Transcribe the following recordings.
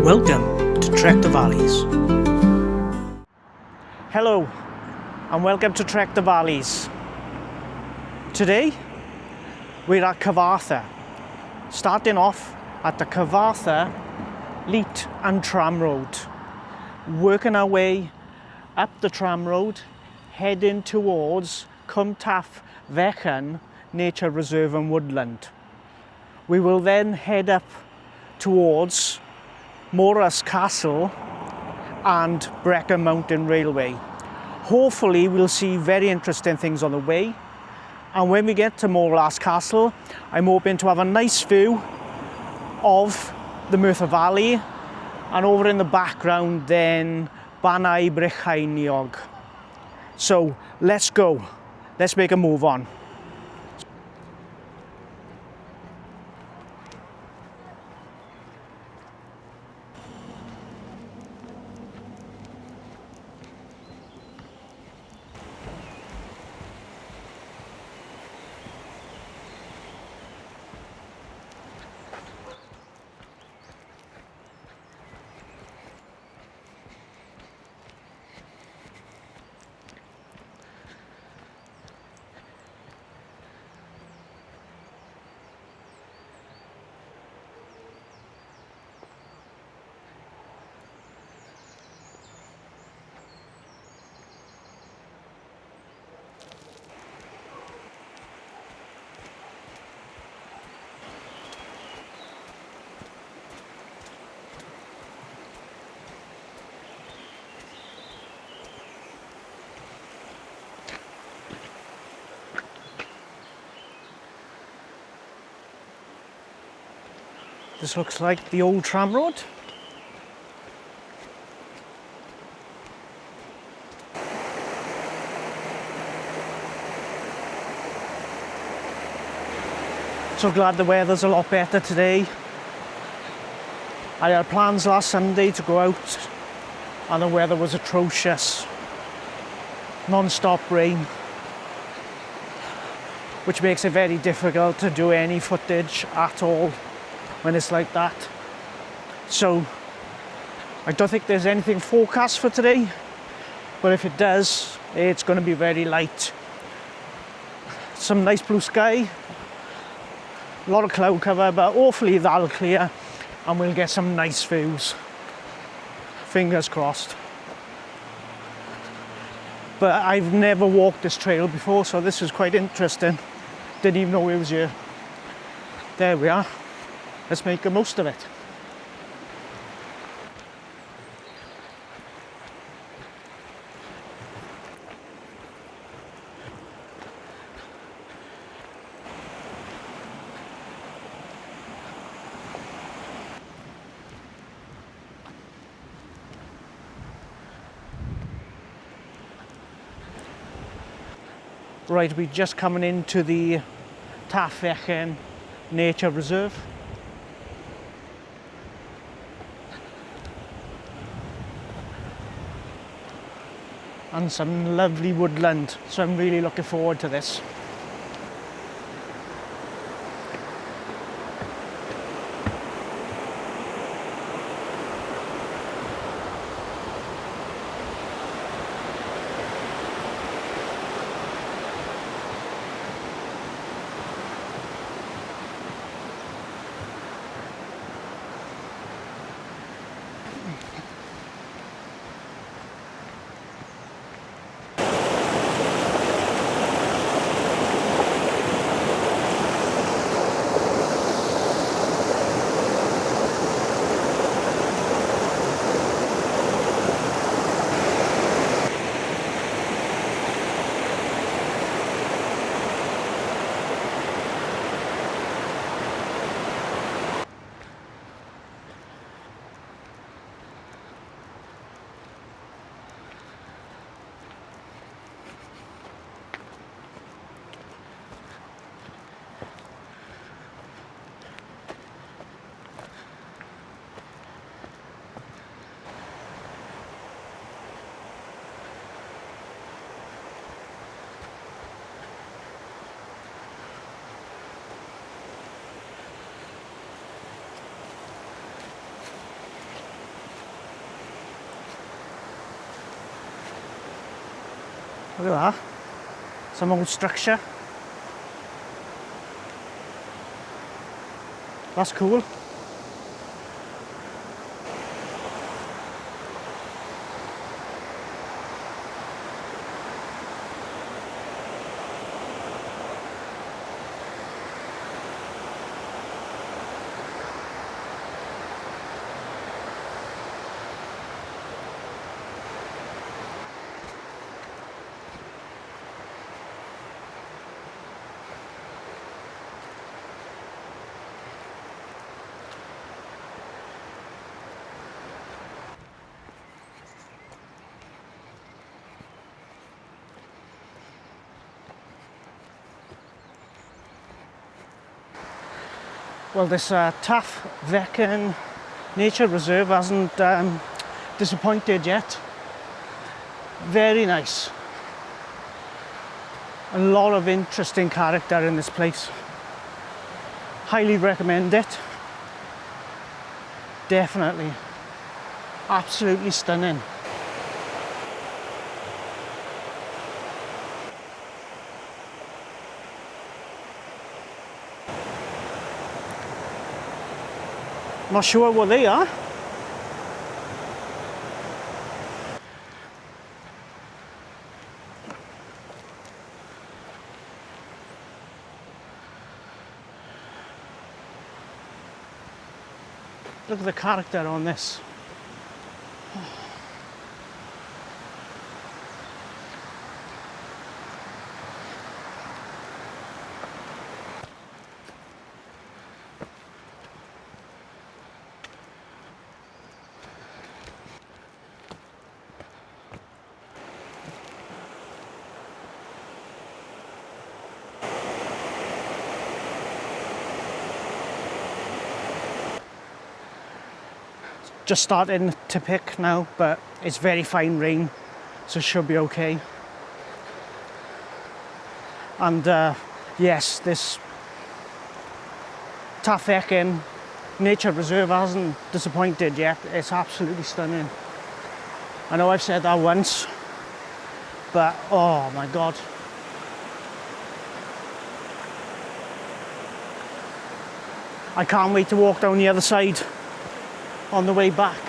Welcome to Trek the Valleys. Hello and welcome to Trek the Valleys. Today we're at Cyfarthfa, starting off at the Cyfarthfa Leat and Tram Road, working our way up the tram road, heading towards Taf Fechan Nature Reserve and Woodland. We will then head up towards Morlais Castle and Brecon Mountain Railway. Hopefully we'll see very interesting things on the way, and when we get to Morlais Castle I'm hoping to have a nice view of the Merthyr Valley, and over in the background then Brecon Mountain. So let's go, let's make a move on. This looks like the old tram road. So glad the weather's a lot better today. I had plans last Sunday to go out and the weather was atrocious. Non-stop rain, which makes it very difficult to do any footage at all when it's like that. So I don't think there's anything forecast for today, but if it does, it's going to be very light. Some nice blue sky, a lot of cloud cover, but hopefully that'll clear and we'll get some nice views. Fingers crossed. But I've never walked this trail before, so this is quite interesting. Didn't even know it was here. There we are. Let's make the most of it. Right, we're just coming into the Taf Fechan Nature Reserve. And some lovely woodland, so I'm really looking forward to this. Look at that. Some old structure. That's cool. Well, this Taf Fechan Nature Reserve hasn't disappointed yet. Very nice. A lot of interesting character in this place. Highly recommend it. Definitely. Absolutely stunning. Not sure what they are. Look at the character on this. Just starting to pick now, but it's very fine rain, so it should be okay. And yes, this Taf Fechan Nature Reserve hasn't disappointed yet. It's absolutely stunning. I know I've said that once, but oh my God. I can't wait to walk down the other side on the way back,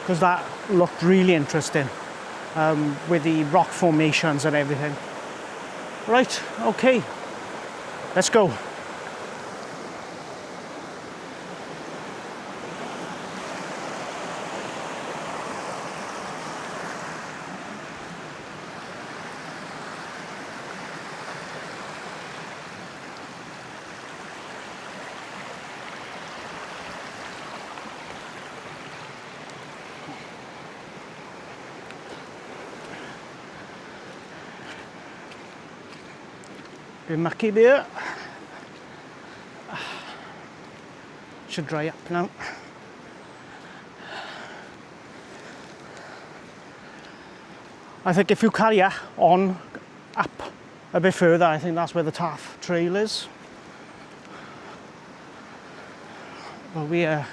because that looked really interesting with the rock formations and everything. Right, okay, let's go. Bit mucky there. Should dry up now. I think if you carry on up a bit further, I think that's where the Taf Trail is. But we are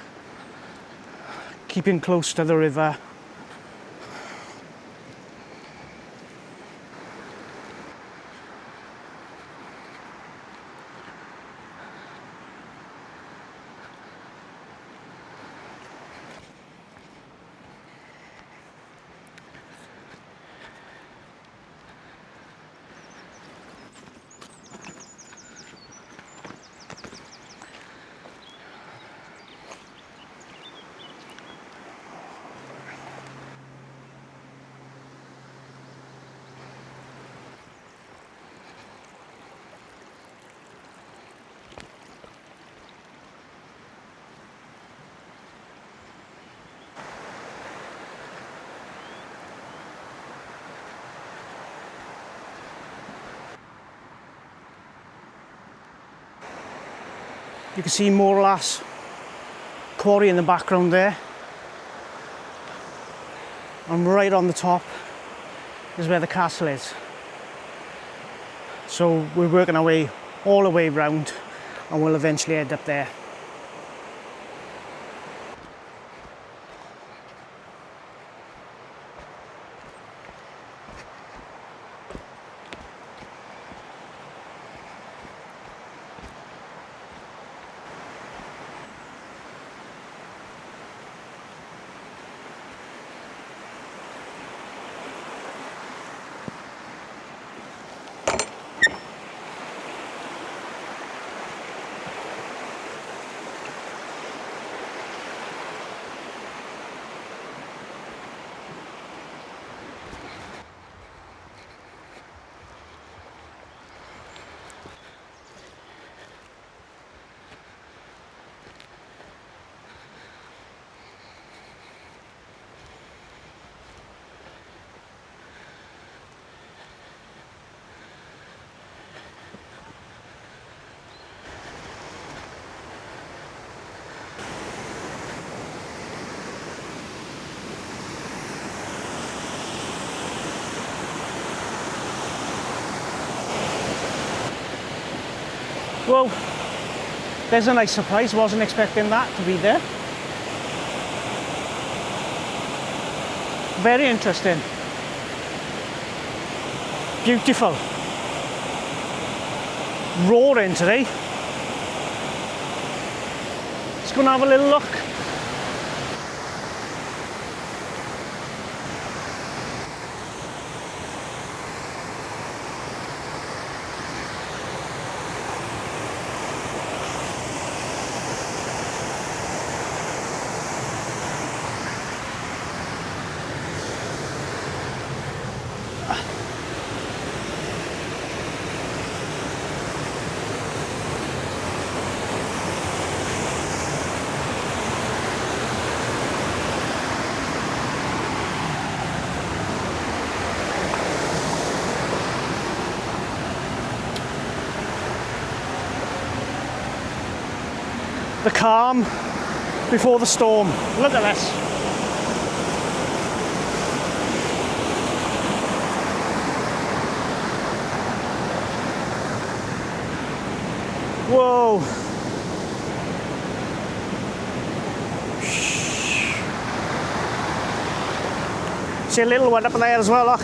keeping close to the river. You can see Morlais quarry in the background there. And right on the top is where the castle is. So we're working our way all the way round and we'll eventually end up there. Whoa, there's a nice surprise, wasn't expecting that to be there. Very interesting. Beautiful. Roaring today. Let's go and have a little look. The calm before the storm. Look at this. Whoa. See a little one up there as well, look.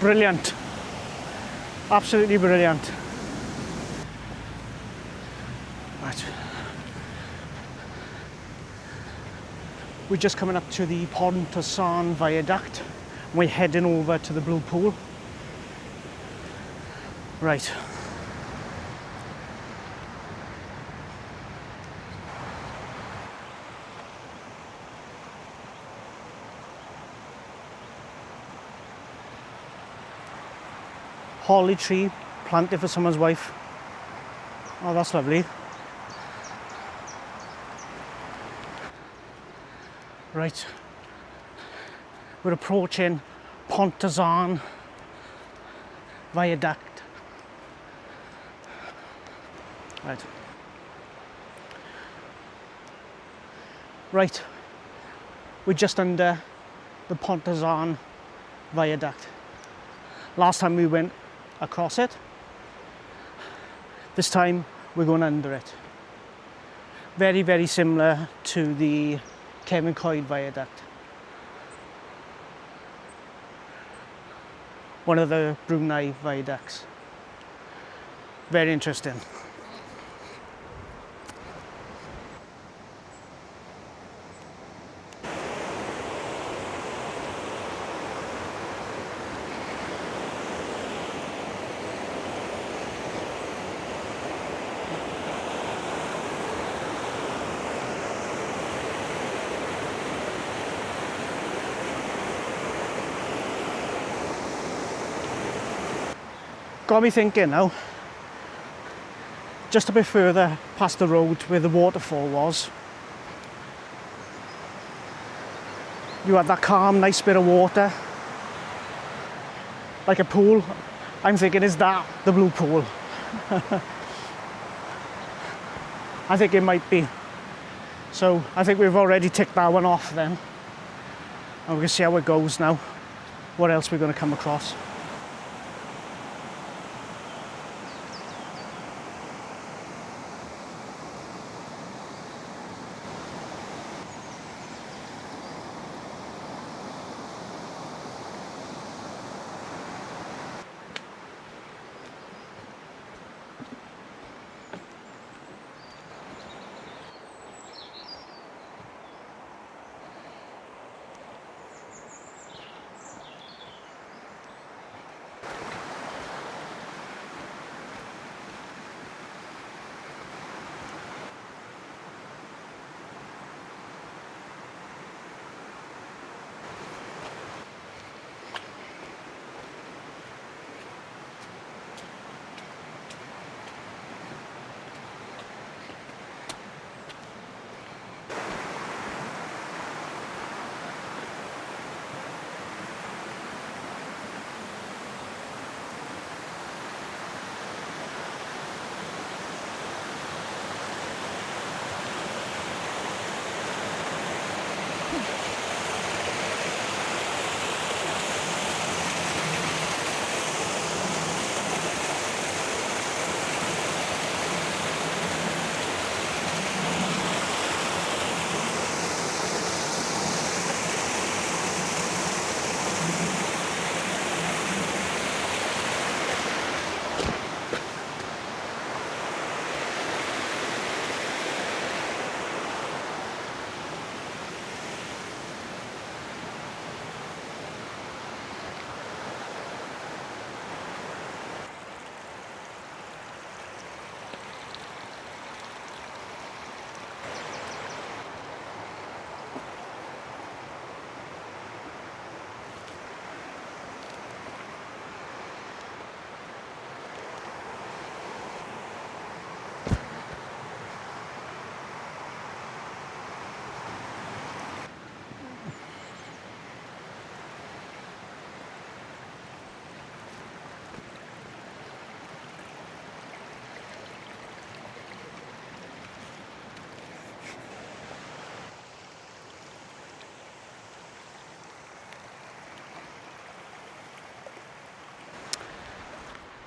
Brilliant. Absolutely brilliant. Right. We're just coming up to the Pontsarn Viaduct. We're heading over to the Blue Pool. Right. Holly tree planted for someone's wife. Oh, that's lovely. Right, we're approaching Pontsarn Viaduct. Right. Right, we're just under the Pontsarn Viaduct. Last time we went across it. This time we're going under it. Very, very similar to the Kevin Coyd Viaduct. One of the Brunei viaducts. Very interesting. Got me thinking now, just a bit further past the road where the waterfall was, you had that calm, nice bit of water, like a pool. I'm thinking, is that the Blue Pool? I think it might be. So I think we've already ticked that one off then. And we can see how it goes now. What else we're going to come across.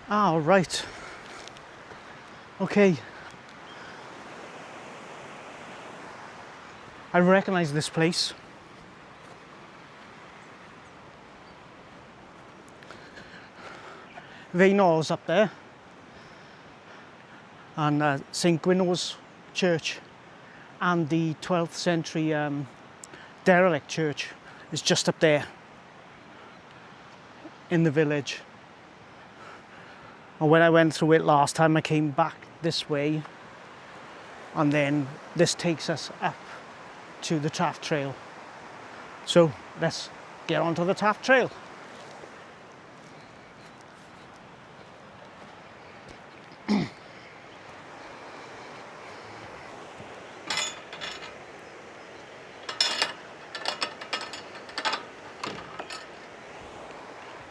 Ah, all right. Okay. I recognise this place. Vaynors up there, and St Gwynw's Church, and the 12th century derelict church is just up there in the village. And when I went through it last time, I came back this way, and then this takes us up to the Taf Trail. So let's get onto the Taf Trail.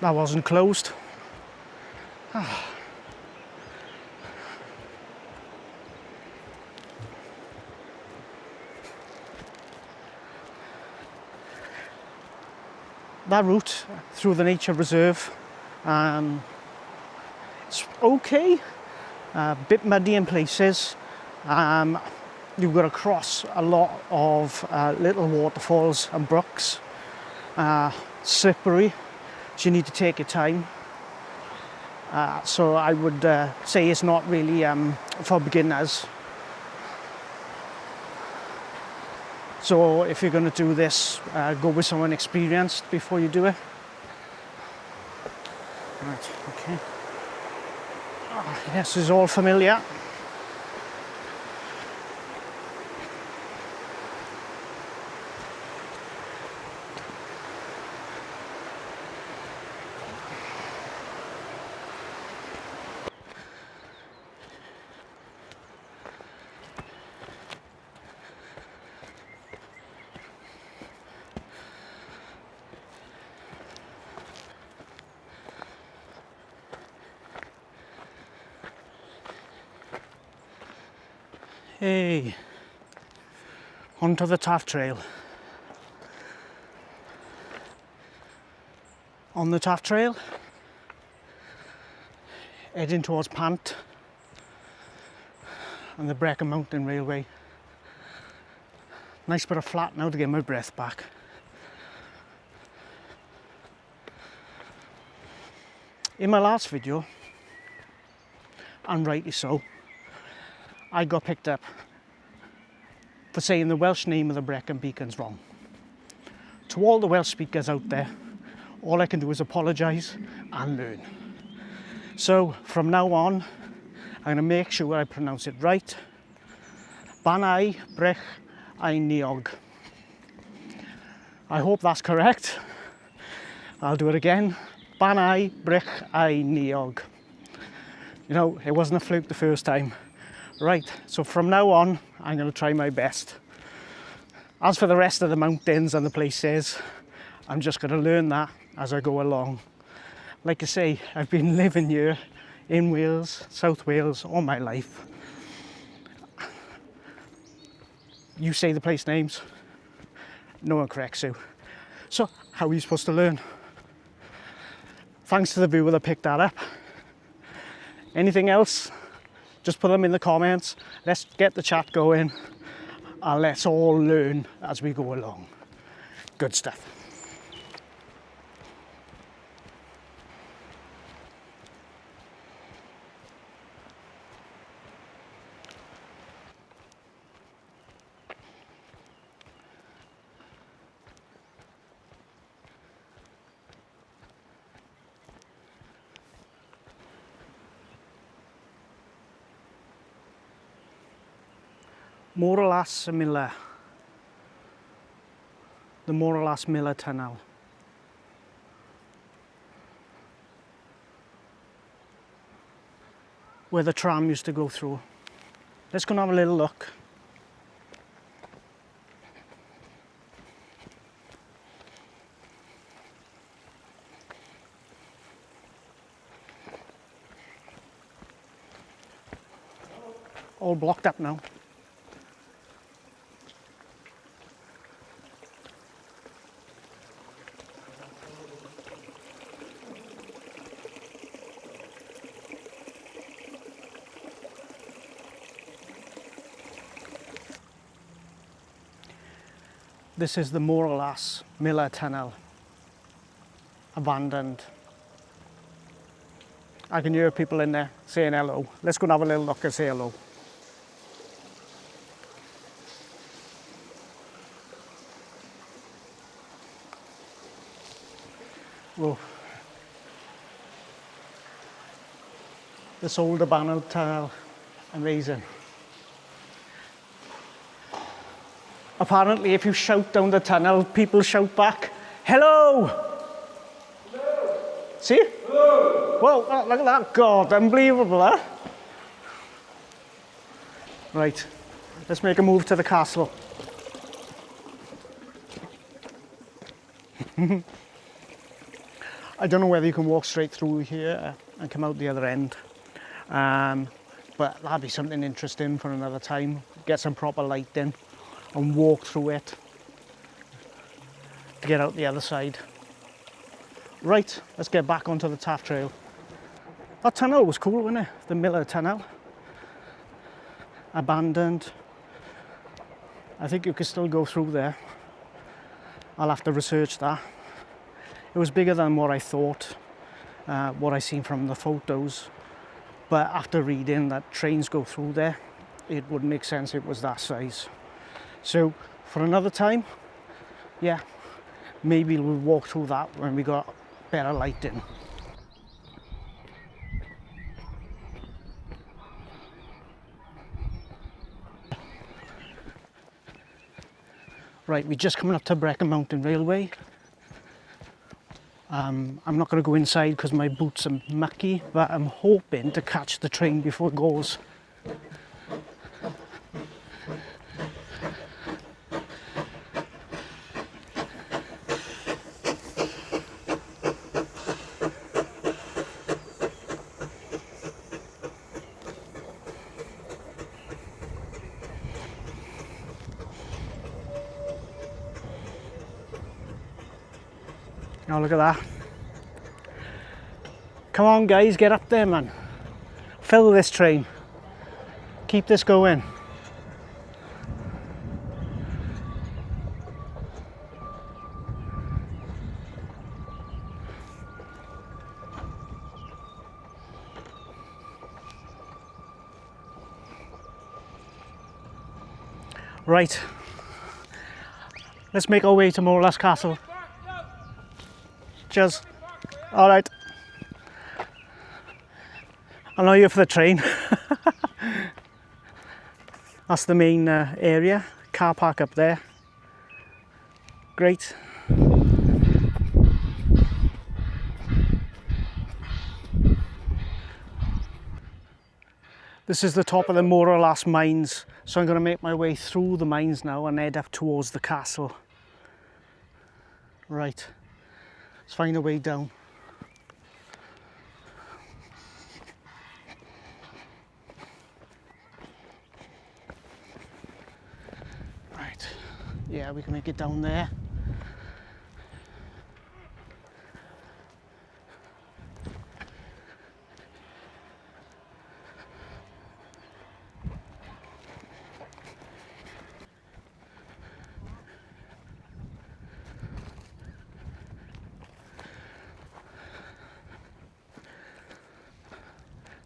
That wasn't closed. That route through the nature reserve, it's okay, a bit muddy in places. You've got to cross a lot of little waterfalls and brooks, slippery, so you need to take your time. So I would say it's not really for beginners. So if you're going to do this, go with someone experienced before you do it. Right, okay. Oh, yes, this is all familiar. Hey, onto the Taf Trail. On the Taf Trail, heading towards Pant and the Brecon Mountain Railway. Nice bit of flat now to get my breath back. In my last video, and rightly so, I got picked up for saying the Welsh name of the Brecon Beacons wrong. To all the Welsh speakers out there, all I can do is apologise and learn. So from now on, I'm going to make sure I pronounce it right. Banai Brech Einiog. I hope that's correct. I'll do it again. Banai Brech Einiog. You know, it wasn't a fluke the first time. Right, so from now on, I'm going to try my best. As for the rest of the mountains and the places, I'm just going to learn that as I go along. Like I say, I've been living here in Wales, South Wales, all my life. You say the place names, no one corrects you. So, how are you supposed to learn? Thanks to the viewer that picked that up. Anything else? Just put them in the comments. Let's get the chat going and let's all learn as we go along. Good stuff. Morlais Miller. The Morlais Miller Tunnel. Where the tram used to go through. Let's go and have a little look. All blocked up now. This is the Morlais Miller Tunnel, abandoned. I can hear people in there saying hello. Let's go and have a little look and say hello. Whoa. This old abandoned tunnel, amazing. Apparently if you shout down the tunnel, people shout back, hello! Hello! See? Hello! Whoa, look at that, God, unbelievable, huh? Right, let's make a move to the castle. I don't know whether you can walk straight through here and come out the other end. But that'd be something interesting for another time. Get some proper lighting and walk through it to get out the other side. Right, let's get back onto the Taf Trail. That tunnel was cool, wasn't it? The Miller Tunnel. Abandoned. I think you could still go through there. I'll have to research that. It was bigger than what I thought, what I seen from the photos. But after reading that trains go through there, it would make sense it was that size. So for another time, yeah, maybe we'll walk through that when we got better lighting. Right, we're just coming up to Brecon Mountain Railway. I'm not going to go inside because my boots are mucky, but I'm hoping to catch the train before it goes. Now look at that. Come on guys, get up there man. Fill this train. Keep this going. Right. Let's make our way to Morlais Castle. Cheers. All right. I know you're for the train. That's the main area. Car park up there. Great. This is the top of the Morlais mines, so I'm going to make my way through the mines now and head up towards the castle. Right. Let's find a way down. Right, yeah, we can make it down there.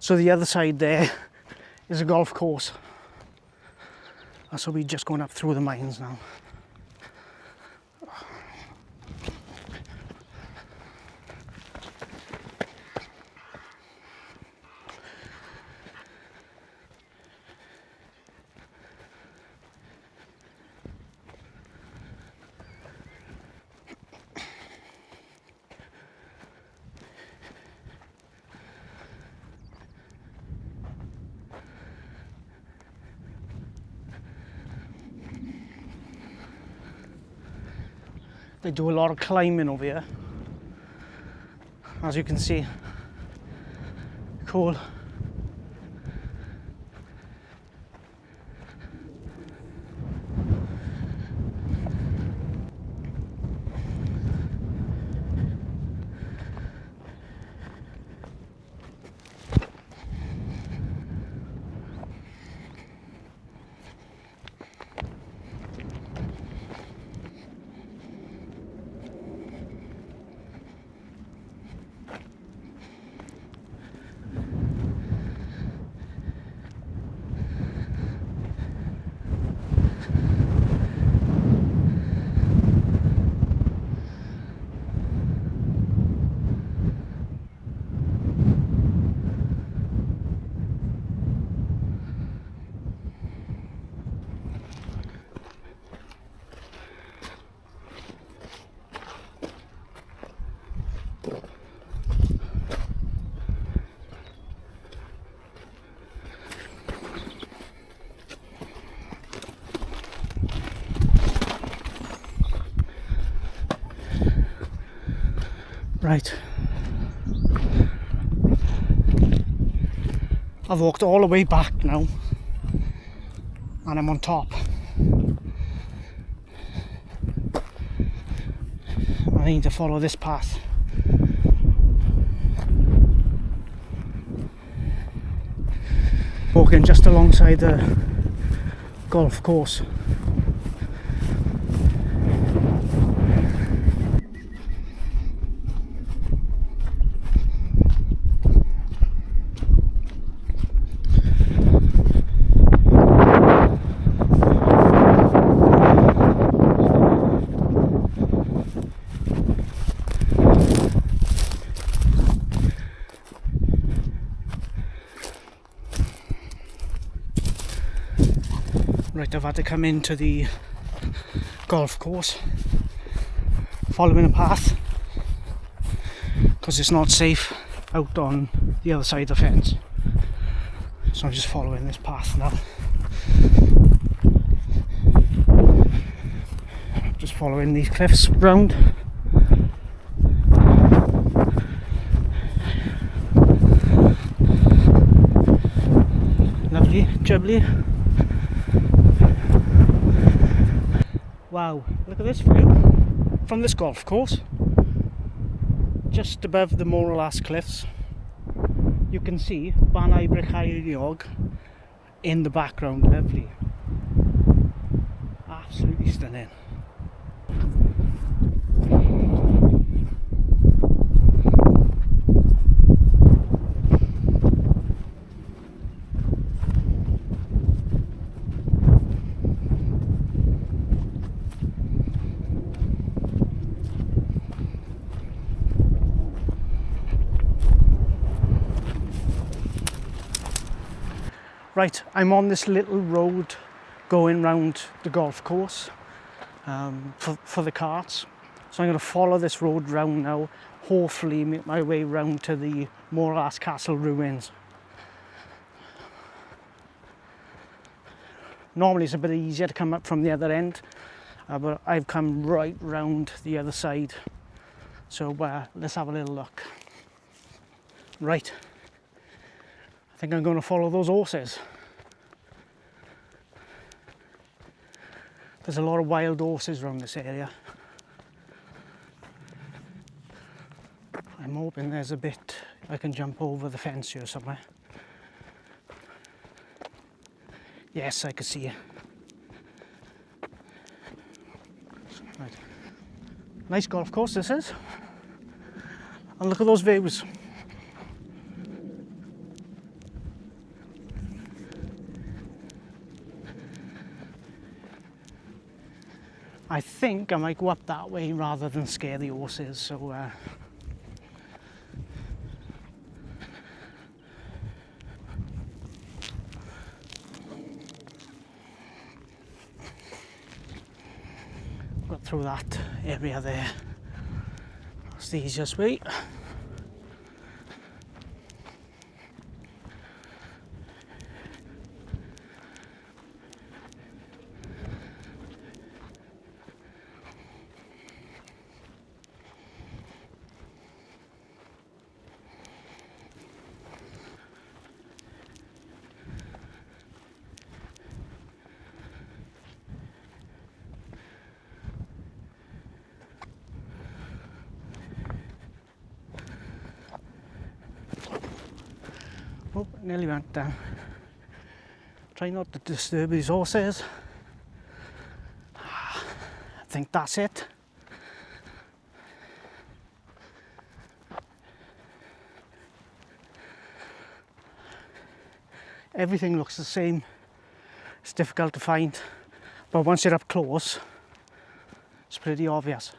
So the other side there is a golf course. So we're just going up through the mines now. They do a lot of climbing over here, as you can see. Cool. Right. I've walked all the way back now and I'm on top. I need to follow this path. Walking just alongside the golf course. Right, I've had to come into the golf course following a path because it's not safe out on the other side of the fence, so I'm just following this path now. Just following these cliffs round. Lovely, jubbly. Wow, look at this view from this golf course. Just above the Morlais cliffs, you can see Brecon in the background. Lovely, absolutely stunning. Right, I'm on this little road going round the golf course for the carts. So I'm going to follow this road round now, hopefully make my way round to the Morlais Castle ruins. Normally it's a bit easier to come up from the other end, but I've come right round the other side. So let's have a little look. Right. I think I'm going to follow those horses. There's a lot of wild horses around this area. I'm hoping there's a bit I can jump over the fence here somewhere. Yes, I can see you. Right. Nice golf course this is. And look at those views. I think I might go up that way rather than scare the horses, so got through that area there. That's the easiest way. Oh, nearly went down. Try not to disturb these horses. I think that's it. Everything looks the same. It's difficult to find, but once you're up close, it's pretty obvious.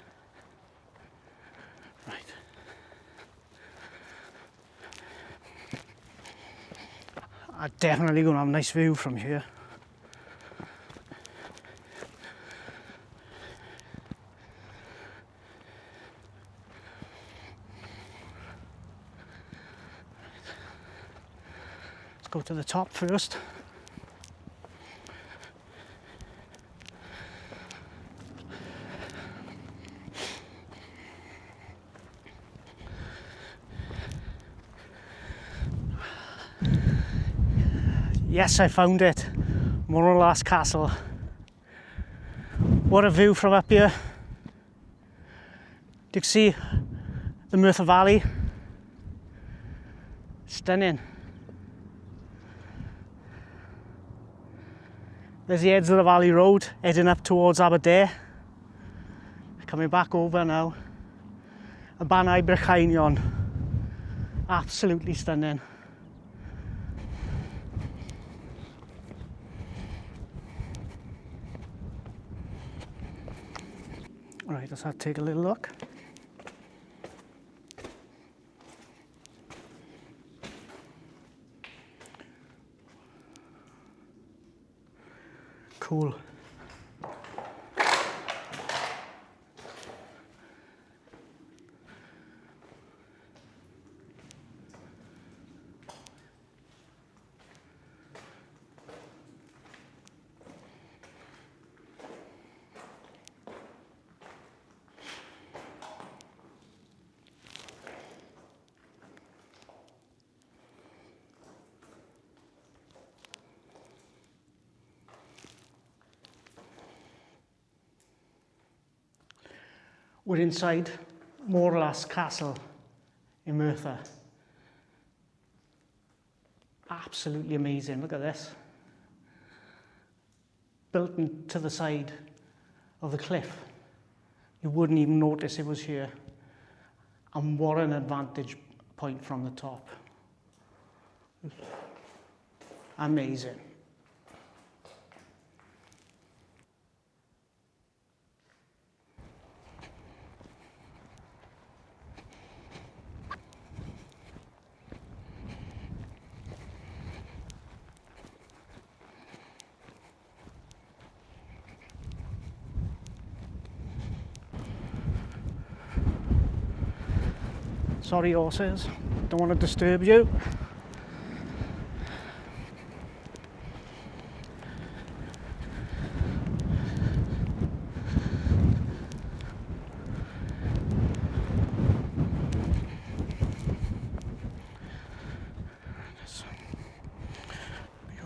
Right. I'm definitely going to have a nice view from here. Let's go to the top first. Yes, I found it. Morlais Castle. What a view from up here. Do you see the Merthyr Valley? Stunning. There's the edge of the Valley Road heading up towards Aberdare. Coming back over now. A Banau Brecon. Absolutely stunning. Alright, let's have to take a little look. Cool. We're inside Morlais Castle in Merthyr. Absolutely amazing, look at this. Built into the side of the cliff. You wouldn't even notice it was here. And what an advantage point from the top. Amazing. Sorry horses, don't want to disturb you.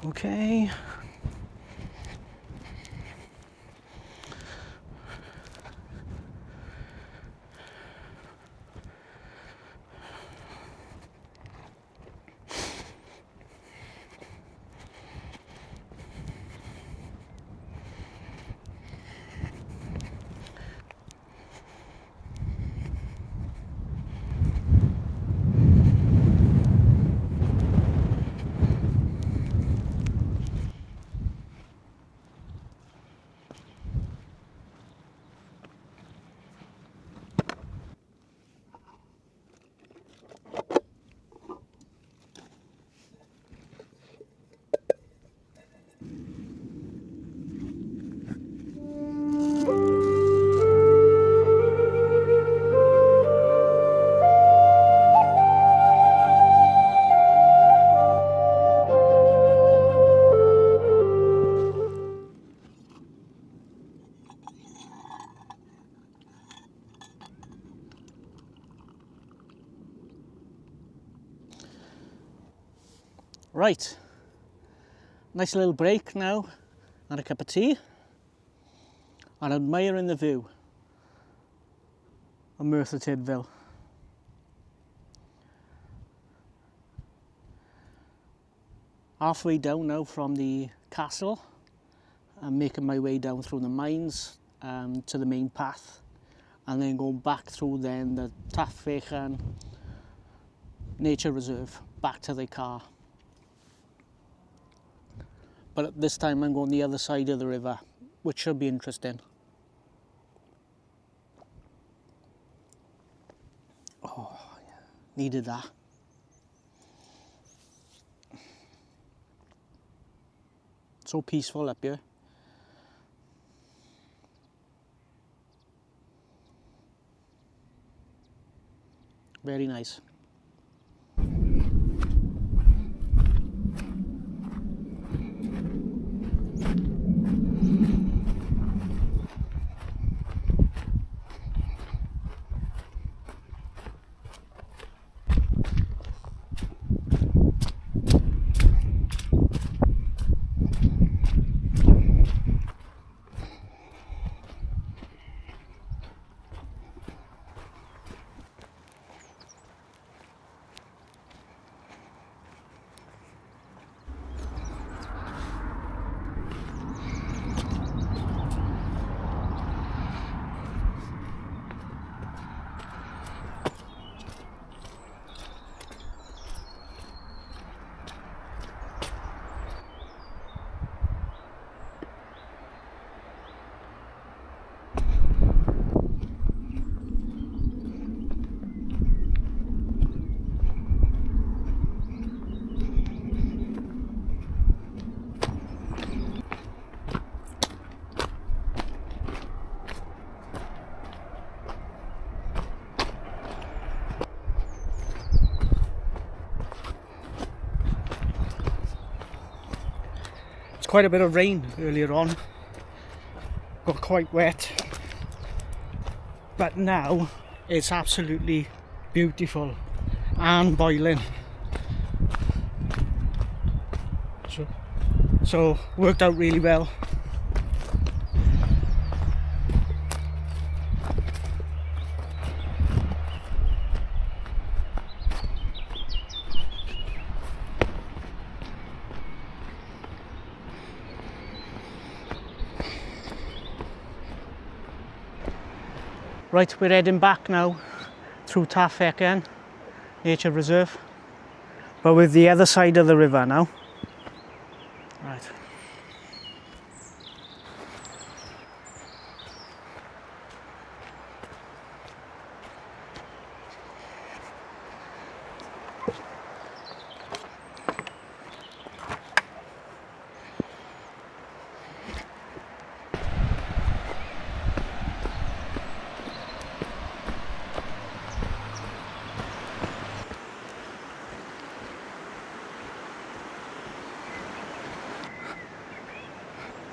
Okay. Right, nice little break now and a cup of tea and admiring the view of Merthyr. Halfway down now from the castle. I'm making my way down through the mines to the main path and then going back through then the Taf Fechan Nature Reserve back to the car. But at this time I'm going the other side of the river, which should be interesting. Oh, yeah. Needed that. So peaceful up here. Very nice. It's quite a bit of rain earlier on, got quite wet, but now it's absolutely beautiful and boiling. So worked out really well. Right, we're heading back now through Taf Fechan Nature Reserve, but with the other side of the river now. Right.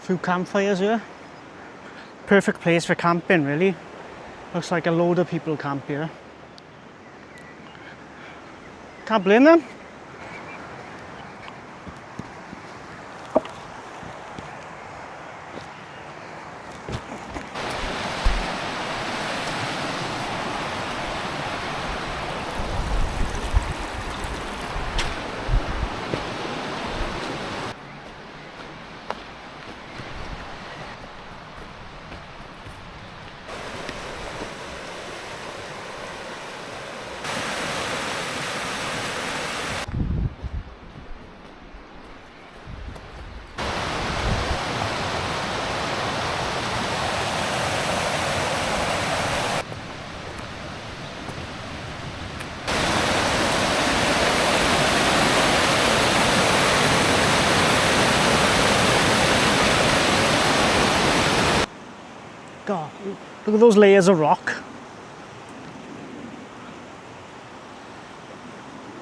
Few campfires here. Perfect place for camping, really. Looks like a load of people camp here. Can't blame them. God, look at those layers of rock.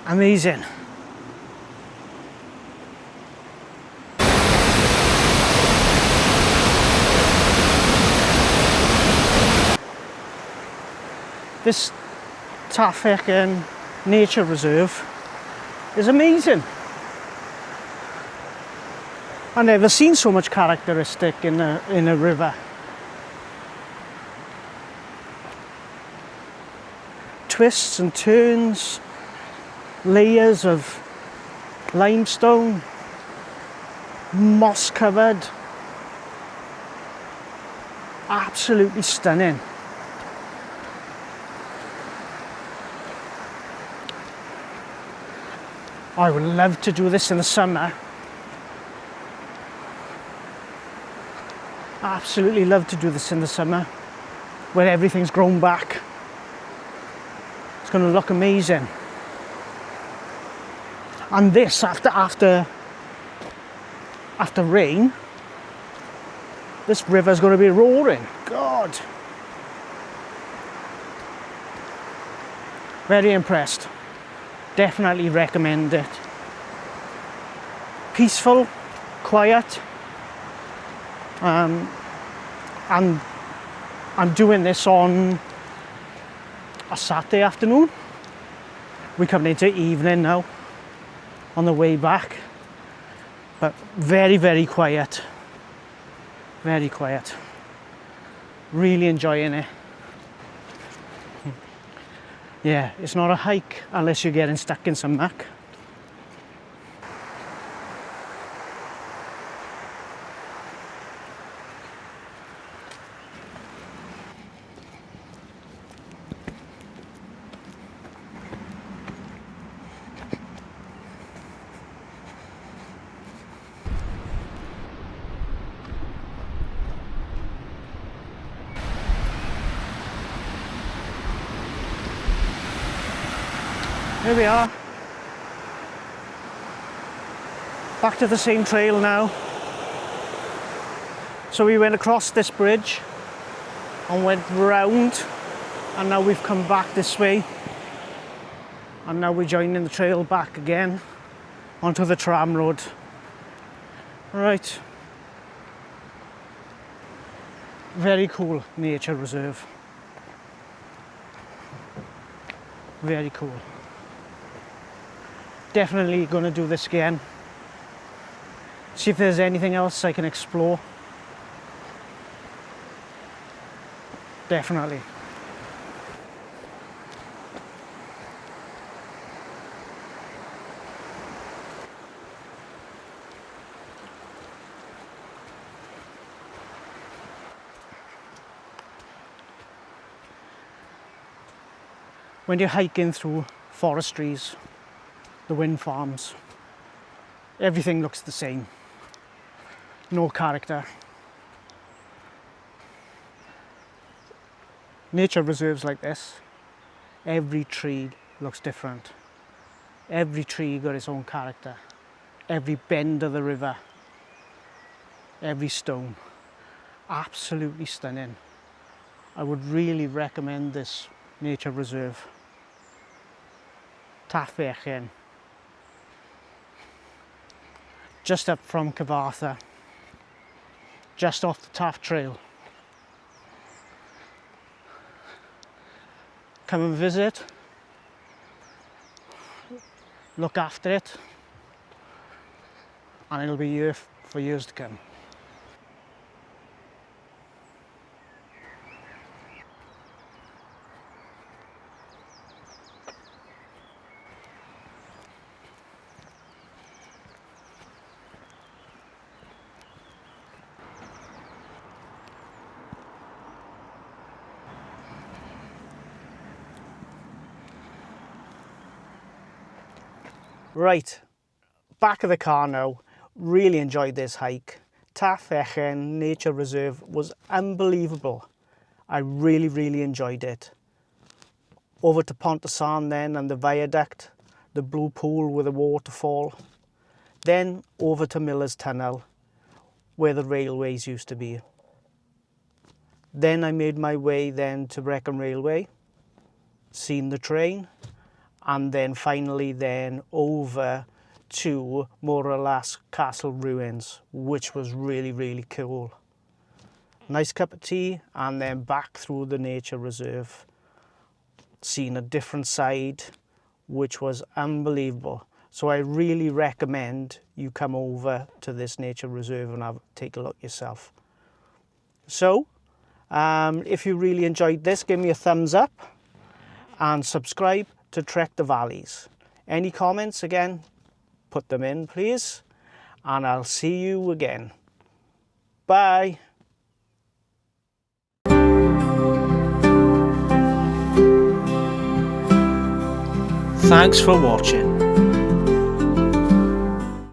Amazing. This Taf Fechan Nature Reserve is amazing. I've never seen so much characteristic in a river. Twists and turns, layers of limestone, moss covered, absolutely stunning. I would love to do this in the summer. Absolutely love to do this in the summer when everything's grown back. It's going to look amazing. And this after rain, this river's going to be roaring. God. Very impressed. Definitely recommend it. Peaceful, quiet. And I'm doing this on a Saturday afternoon. We're coming into evening now on the way back, but very, very quiet. Very quiet. Really enjoying it. Yeah, it's not a hike unless you're getting stuck in some muck. Here we are, back to the same trail now. So we went across this bridge and went round, and now we've come back this way, and now we're joining the trail back again onto the tram road. Right. Very cool nature reserve. Very cool. Definitely going to do this again. See if there's anything else I can explore. Definitely. When you're hiking through forestries, the wind farms, everything looks the same. No character. Nature reserves like this, every tree looks different. Every tree got its own character. Every bend of the river, every stone. Absolutely stunning. I would really recommend this nature reserve. Taf Fechan. Just up from Cyfarthfa, just off the Taf Trail. Come and visit, look after it, and it'll be here for years to come. Right, back of the car now. Really enjoyed this hike. Taf Fechan Nature Reserve was unbelievable. I really enjoyed it. Over to Pontsarn then and the viaduct, the blue pool with a waterfall. Then over to Miller's Tunnel, where the railways used to be. Then I made my way then to Brecon Railway, seen the train, and then finally then over to Morlais Castle ruins, which was really cool. Nice cup of tea, and then back through the nature reserve, seen a different side, which was unbelievable. So I really recommend you come over to this nature reserve and take a look yourself. So if you really enjoyed this, give me a thumbs up and subscribe to TrekTheValleys. Any comments, again, put them in please, and I'll see you again. Bye. Thanks for watching.